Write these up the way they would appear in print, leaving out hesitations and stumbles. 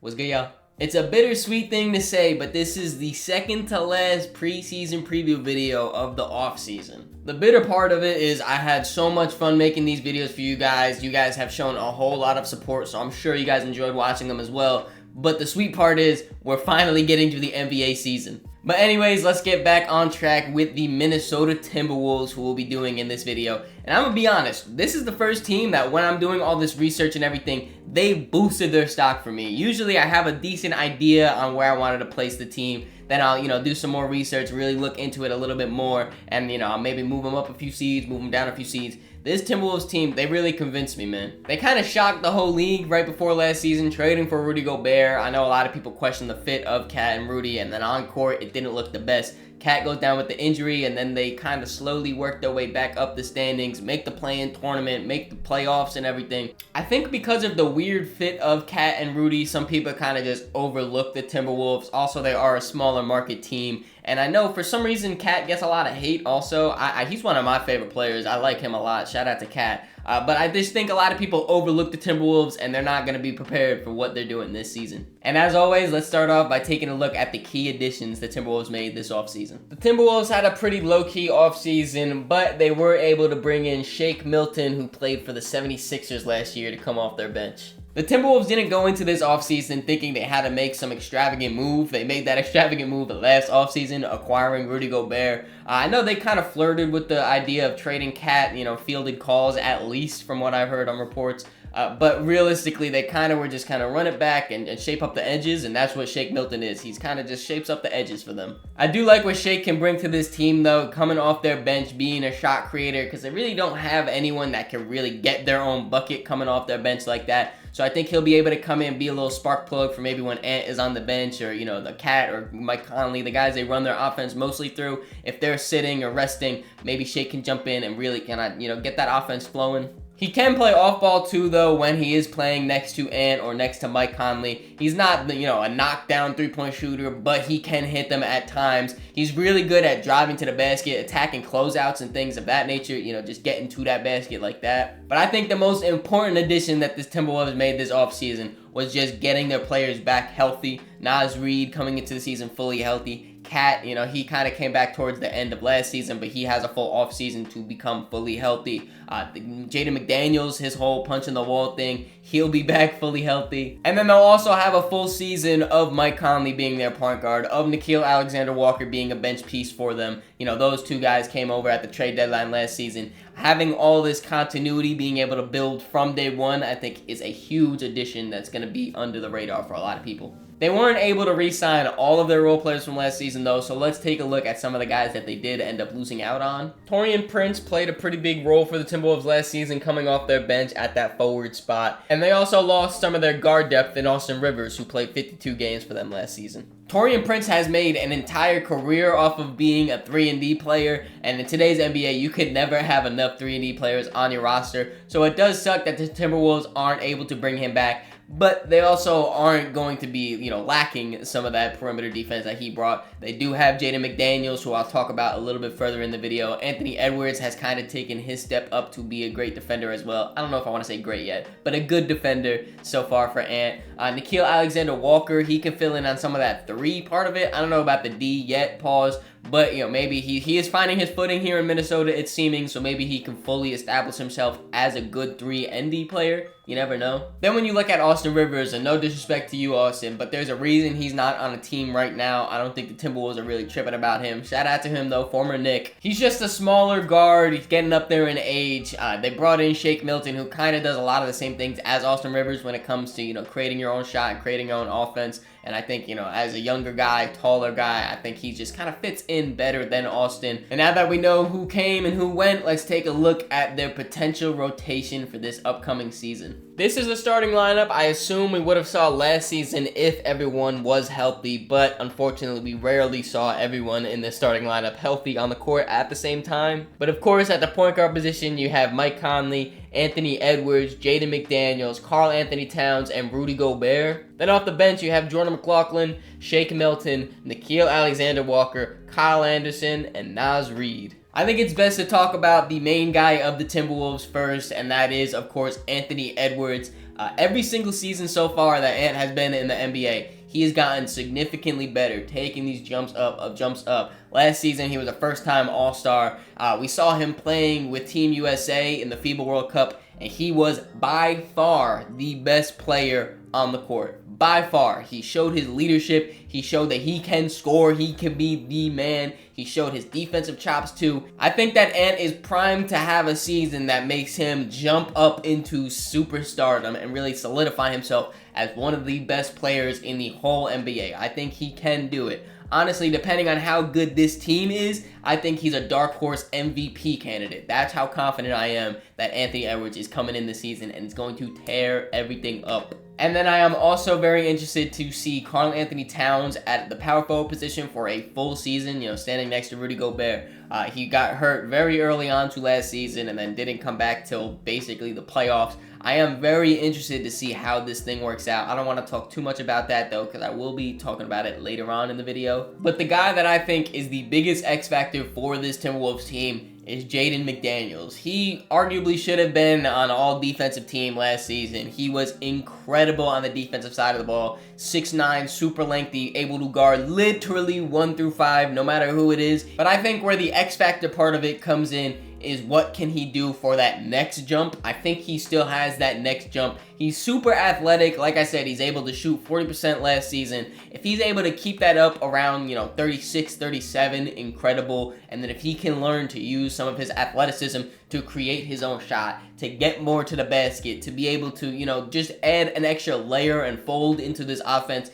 What's good, y'all? It's a bittersweet thing to say, but this is the second to last preseason preview video of the offseason. The bitter part of it is I had so much fun making these videos for you guys. You guys have shown a whole lot of support, so I'm sure you guys enjoyed watching them as well. But the sweet part is we're finally getting to the NBA season. But anyways, let's get back on track with the Minnesota Timberwolves, who we'll be doing in this video. And I'm gonna be honest, this is the first team that when I'm doing all this research and everything, they boosted their stock for me. Usually I have a decent idea on where I wanted to place the team. Then I'll, do some more research, really look into it a little bit more, and, I'll maybe move them up a few seeds, move them down a few seeds. This Timberwolves team, they really convinced me, man. They kind of shocked the whole league right before last season, trading for Rudy Gobert. I know a lot of people question the fit of Cat and Rudy, and then on court, it didn't look the best. Cat goes down with the injury, and then they kind of slowly work their way back up the standings, make the play-in tournament, make the playoffs and everything. I think because of the weird fit of Cat and Rudy, some people kind of just overlook the Timberwolves. Also, they are a smaller market team, and I know for some reason Cat gets a lot of hate also. He's one of my favorite players. I like him a lot. Shout out to Cat. But I just think a lot of people overlook the Timberwolves, and they're not going to be prepared for what they're doing this season. And as always, let's start off by taking a look at the key additions the Timberwolves made this offseason. The Timberwolves had a pretty low-key offseason, but they were able to bring in Shake Milton, who played for the 76ers last year, to come off their bench. The Timberwolves didn't go into this offseason thinking they had to make some extravagant move. They made that extravagant move the last offseason, acquiring Rudy Gobert. I know they kind of flirted with the idea of trading Cat, fielded calls at least from what I've heard on reports. But realistically, they were just run it back and shape up the edges, and that's what Shake Milton is. He's kind of just shapes up the edges for them. I do like what Shake can bring to this team, though, coming off their bench, being a shot creator, because they really don't have anyone that can really get their own bucket coming off their bench like that. So I think he'll be able to come in and be a little spark plug for maybe when Ant is on the bench, or, the Cat or Mike Conley, the guys they run their offense mostly through. If they're sitting or resting, maybe Shake can jump in and really get that offense flowing. He can play off ball too, though, when he is playing next to Ant or next to Mike Conley. He's not, a knockdown three-point shooter, but he can hit them at times. He's really good at driving to the basket, attacking closeouts and things of that nature, just getting to that basket like that. But I think the most important addition that this Timberwolves made this offseason was just getting their players back healthy. Naz Reid coming into the season fully healthy. Cat, he kind of came back towards the end of last season, but he has a full offseason to become fully healthy. Jaden McDaniels, his whole punch in the wall thing, he'll be back fully healthy. And then they'll also have a full season of Mike Conley being their point guard, of Nickeil Alexander-Walker being a bench piece for them. Those two guys came over at the trade deadline last season. Having all this continuity, being able to build from day one, I think is a huge addition that's going to be under the radar for a lot of people. They weren't able to re-sign all of their role players from last season, though, so let's take a look at some of the guys that they did end up losing out on. Taurean Prince played a pretty big role for the Timberwolves last season, coming off their bench at that forward spot. And they also lost some of their guard depth in Austin Rivers, who played 52 games for them last season. Taurean Prince has made an entire career off of being a 3-and-D player, and in today's NBA, you could never have enough 3-and-D players on your roster, so it does suck that the Timberwolves aren't able to bring him back. But they also aren't going to be, lacking some of that perimeter defense that he brought. They do have Jaden McDaniels, who I'll talk about a little bit further in the video. Anthony Edwards has kind of taken his step up to be a great defender as well. I don't know if I want to say great yet, but a good defender so far for Ant. Nickeil Alexander-Walker, he can fill in on some of that 3 part of it. I don't know about the D yet, pause. But, maybe he is finding his footing here in Minnesota, it's seeming, so maybe he can fully establish himself as a good 3-and-D player. You never know. Then when you look at Austin Rivers, and no disrespect to you, Austin, but there's a reason he's not on a team right now. I don't think the Timberwolves are really tripping about him. Shout out to him, though, former Knick. He's just a smaller guard. He's getting up there in age. They brought in Shake Milton, who kind of does a lot of the same things as Austin Rivers when it comes to, creating your own shot and creating your own offense. And I think, as a younger guy, taller guy, I think he just kind of fits in better than Austin. And now that we know who came and who went, let's take a look at their potential rotation for this upcoming season. This is the starting lineup I assume we would have saw last season if everyone was healthy, but unfortunately we rarely saw everyone in the starting lineup healthy on the court at the same time. But of course, at the point guard position, you have Mike Conley, Anthony Edwards, Jaden McDaniels, Karl Anthony Towns, and Rudy Gobert. Then off the bench, you have Jordan McLaughlin, Shake Milton, Nickeil Alexander-Walker, Kyle Anderson, and Naz Reid. I think it's best to talk about the main guy of the Timberwolves first, and that is, of course, Anthony Edwards. Every single season so far that Ant has been in the NBA, he has gotten significantly better, taking these jumps up. Last season, he was a first-time All-Star. We saw him playing with Team USA in the FIBA World Cup, and he was by far the best player on the court. By far. He showed his leadership. He showed that he can score. He can be the man. He showed his defensive chops too. I think that Ant is primed to have a season that makes him jump up into superstardom and really solidify himself as one of the best players in the whole NBA. I think he can do it. Honestly, depending on how good this team is, I think he's a dark horse MVP candidate. That's how confident I am that Anthony Edwards is coming in this season and is going to tear everything up. And then I am also very interested to see Karl-Anthony Towns at the power forward position for a full season, standing next to Rudy Gobert. He got hurt very early on to last season and then didn't come back till basically the playoffs. I am very interested to see how this thing works out. I don't want to talk too much about that though, because I will be talking about it later on in the video. But the guy that I think is the biggest X factor for this Timberwolves team is Jaden McDaniels. He arguably should have been on all defensive team last season. He was incredible on the defensive side of the ball. 6'9", super lengthy, able to guard literally 1 through 5, no matter who it is. But I think where the X factor part of it comes in is what can he do for that next jump. I think he still has that next jump. He's super athletic. Like I said, he's able to shoot 40% last season. If he's able to keep that up around, 36, 37, incredible. And then if he can learn to use some of his athleticism to create his own shot, to get more to the basket, to be able to, just add an extra layer and fold into this offense,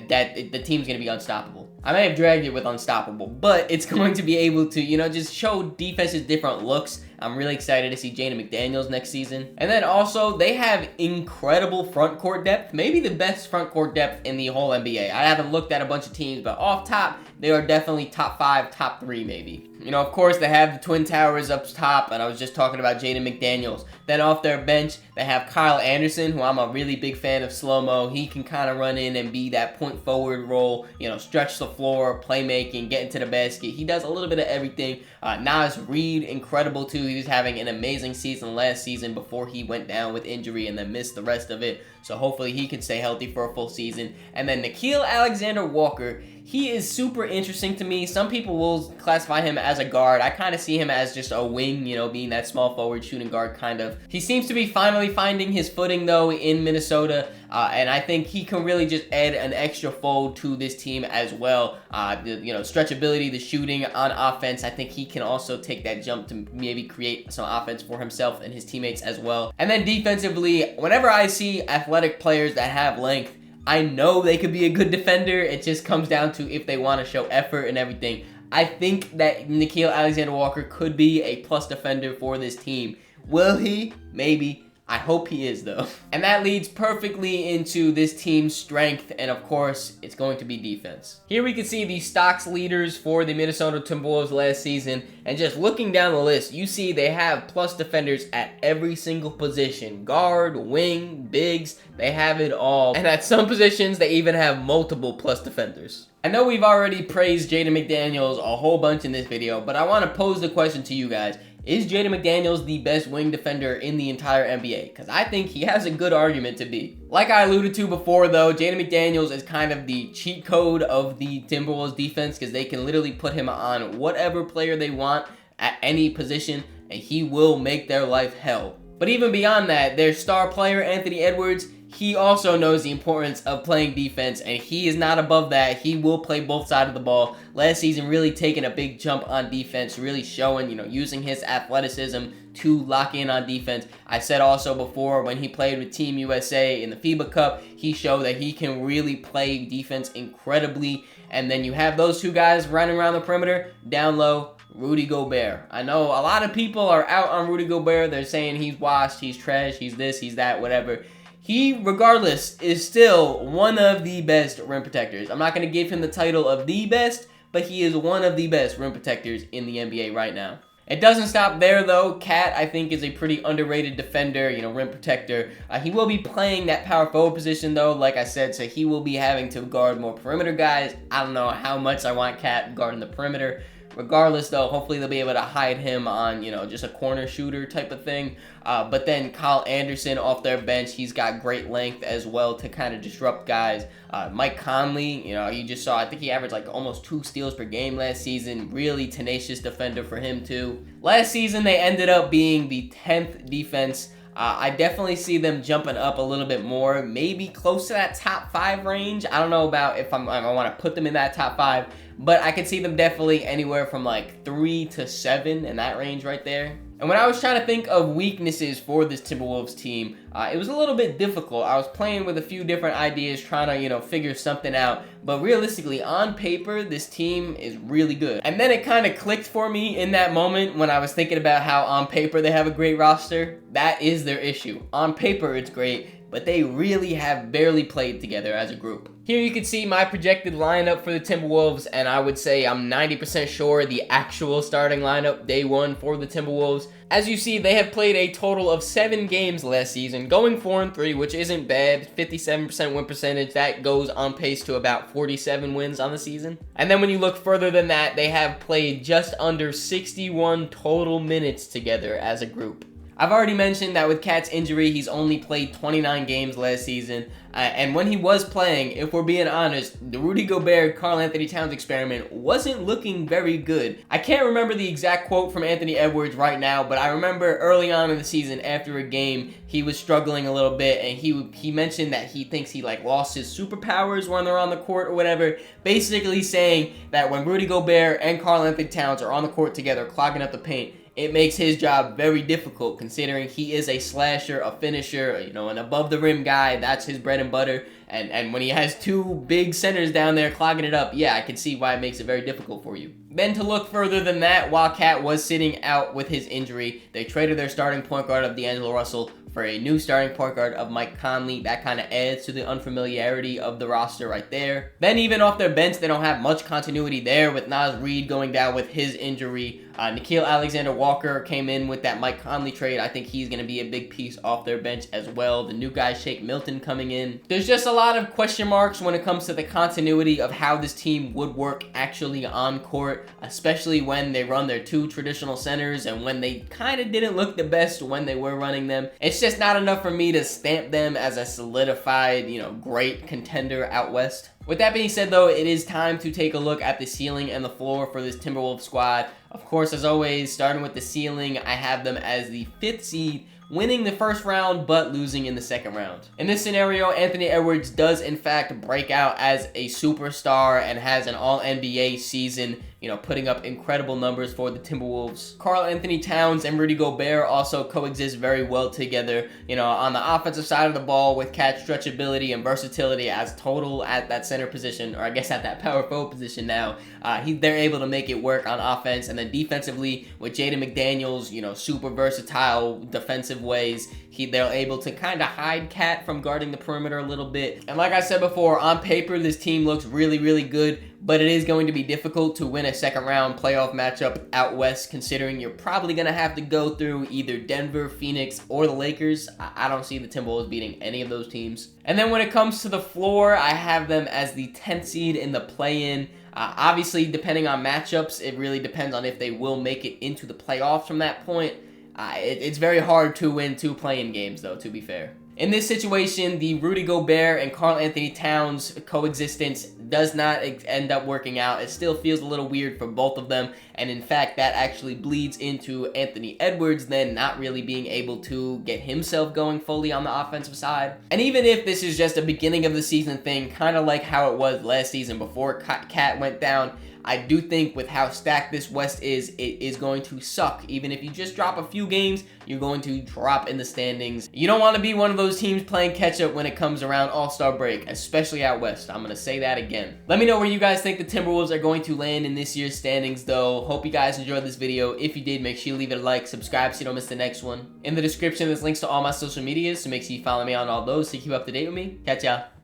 that the team's going to be unstoppable. I may have dragged it with unstoppable, but it's going to be able to, just show defenses different looks. I'm really excited to see Jaden McDaniels next season. And then also, they have incredible front court depth. Maybe the best front court depth in the whole NBA. I haven't looked at a bunch of teams, but off top, they are definitely top 5, top 3 maybe. Of course, they have the Twin Towers up top, and I was just talking about Jaden McDaniels. Then off their bench, they have Kyle Anderson, who I'm a really big fan of slow-mo. He can kind of run in and be that point forward role, stretch the floor, playmaking, get into the basket. He does a little bit of everything. Naz Reid, incredible too. He was having an amazing season last season before he went down with injury and then missed the rest of it. So hopefully he can stay healthy for a full season. And then Nickeil Alexander-Walker, he is super interesting to me. Some people will classify him as a guard. I kind of see him as just a wing, being that small forward shooting guard kind of. He seems to be finally finding his footing though in Minnesota. And I think he can really just add an extra fold to this team as well. The stretchability, the shooting on offense. I think he can also take that jump to maybe create some offense for himself and his teammates as well. And then defensively, whenever I see athletic players that have length, I know they could be a good defender. It just comes down to if they want to show effort and everything. I think that Nickeil Alexander-Walker could be a plus defender for this team. Will he? Maybe. I hope he is though. And that leads perfectly into this team's strength, and of course, it's going to be defense. Here we can see the stocks leaders for the Minnesota Timberwolves last season, and just looking down the list, you see they have plus defenders at every single position. Guard, wing, bigs, they have it all. And at some positions, they even have multiple plus defenders. I know we've already praised Jaden McDaniels a whole bunch in this video, but I want to pose the question to you guys. Is Jaden McDaniels the best wing defender in the entire NBA? Because I think he has a good argument to be. Like I alluded to before though, Jaden McDaniels is kind of the cheat code of the Timberwolves defense, because they can literally put him on whatever player they want at any position and he will make their life hell. But even beyond that, their star player Anthony Edwards, he also knows the importance of playing defense, and he is not above that. He will play both sides of the ball. Last season, really taking a big jump on defense, really showing, using his athleticism to lock in on defense. I said also before, when he played with Team USA in the FIBA Cup, he showed that he can really play defense incredibly. And then you have those two guys running around the perimeter, down low, Rudy Gobert. I know a lot of people are out on Rudy Gobert. They're saying he's washed, he's trash, he's this, he's that, whatever. He, regardless, is still one of the best rim protectors. I'm not going to give him the title of the best, but he is one of the best rim protectors in the NBA right now. It doesn't stop there, though. Cat, I think, is a pretty underrated defender, rim protector. He will be playing that power forward position, though, like I said, so he will be having to guard more perimeter guys. I don't know how much I want Cat guarding the perimeter. Regardless, though, hopefully they'll be able to hide him on, just a corner shooter type of thing. But then Kyle Anderson off their bench, he's got great length as well to kind of disrupt guys. Mike Conley, you just saw, I think he averaged like almost 2 steals per game last season. Really tenacious defender for him too. Last season, they ended up being the 10th defense. I definitely see them jumping up a little bit more, maybe close to that top 5 range. I don't know about if I want to put them in that top 5, but I could see them definitely anywhere from like 3 to 7 in that range right there. And when I was trying to think of weaknesses for this Timberwolves team, it was a little bit difficult. I was playing with a few different ideas, trying to, figure something out. But realistically, on paper, this team is really good. And then it kind of clicked for me in that moment when I was thinking about how on paper they have a great roster. That is their issue. On paper, it's great, but they really have barely played together as a group. Here you can see my projected lineup for the Timberwolves, and I would say I'm 90% sure the actual starting lineup day one for the Timberwolves. As you see, they have played a total of 7 games last season, going 4-3, which isn't bad. 57% win percentage, that goes on pace to about 47 wins on the season. And then when you look further than that, they have played just under 61 total minutes together as a group. I've already mentioned that with Cat's injury, he's only played 29 games last season. And when he was playing, if we're being honest, the Rudy Gobert, Karl Anthony Towns experiment wasn't looking very good. I can't remember the exact quote from Anthony Edwards right now, but I remember early on in the season, after a game, he was struggling a little bit, and he mentioned that he thinks he lost his superpowers when they're on the court or whatever, basically saying that when Rudy Gobert and Karl Anthony Towns are on the court together, clogging up the paint, it makes his job very difficult considering he is a slasher, a finisher, an above the rim guy. That's his bread and butter. And when he has 2 big centers down there clogging it up, yeah, I can see why it makes it very difficult for you. Then to look further than that, while Cat was sitting out with his injury, they traded their starting point guard of D'Angelo Russell for a new starting point guard of Mike Conley. That kind of adds to the unfamiliarity of the roster right there. Then even off their bench, they don't have much continuity there with Naz Reid going down with his injury. Nickeil Alexander-Walker came in with that Mike Conley trade. I think he's going to be a big piece off their bench as well. The new guy, Shake Milton, coming in. There's just a lot of question marks when it comes to the continuity of how this team would work actually on court, especially when they run their 2 traditional centers and when they kind of didn't look the best when they were running them. It's just not enough for me to stamp them as a solidified, great contender out west. With that being said, though, it is time to take a look at the ceiling and the floor for this Timberwolves squad. Of course, as always, starting with the ceiling, I have them as the 5th seed, winning the first round but losing in the second round. In this scenario, Anthony Edwards does in fact break out as a superstar and has an all-NBA season, putting up incredible numbers for the Timberwolves. Karl Anthony Towns and Rudy Gobert also coexist very well together, on the offensive side of the ball with Cat's stretchability and versatility as total at that center position, or I guess at that power forward position now. They're able to make it work on offense, and then defensively with Jaden McDaniels, super versatile defensive ways. They're able to kind of hide Cat from guarding the perimeter a little bit. And like I said before, on paper, this team looks really, really good, but it is going to be difficult to win a second round playoff matchup out west, considering you're probably going to have to go through either Denver, Phoenix, or the Lakers. I don't see the Timberwolves beating any of those teams. And then when it comes to the floor, I have them as the 10th seed in the play-in. Obviously, depending on matchups, it really depends on if they will make it into the playoffs from that point. It's very hard to win 2 play-in games, though, to be fair. In this situation, the Rudy Gobert and Karl Anthony Towns coexistence does not end up working out. It still feels a little weird for both of them, and in fact, that actually bleeds into Anthony Edwards then not really being able to get himself going fully on the offensive side. And even if this is just a beginning of the season thing, kind of like how it was last season before Cat went down, I do think with how stacked this West is, it is going to suck. Even if you just drop a few games, you're going to drop in the standings. You don't want to be one of those teams playing catch-up when it comes around All-Star break, especially out West. I'm going to say that again. Let me know where you guys think the Timberwolves are going to land in this year's standings, though. Hope you guys enjoyed this video. If you did, make sure you leave it a like, subscribe so you don't miss the next one. In the description, there's links to all my social medias, so make sure you follow me on all those to keep up to date with me. Catch ya.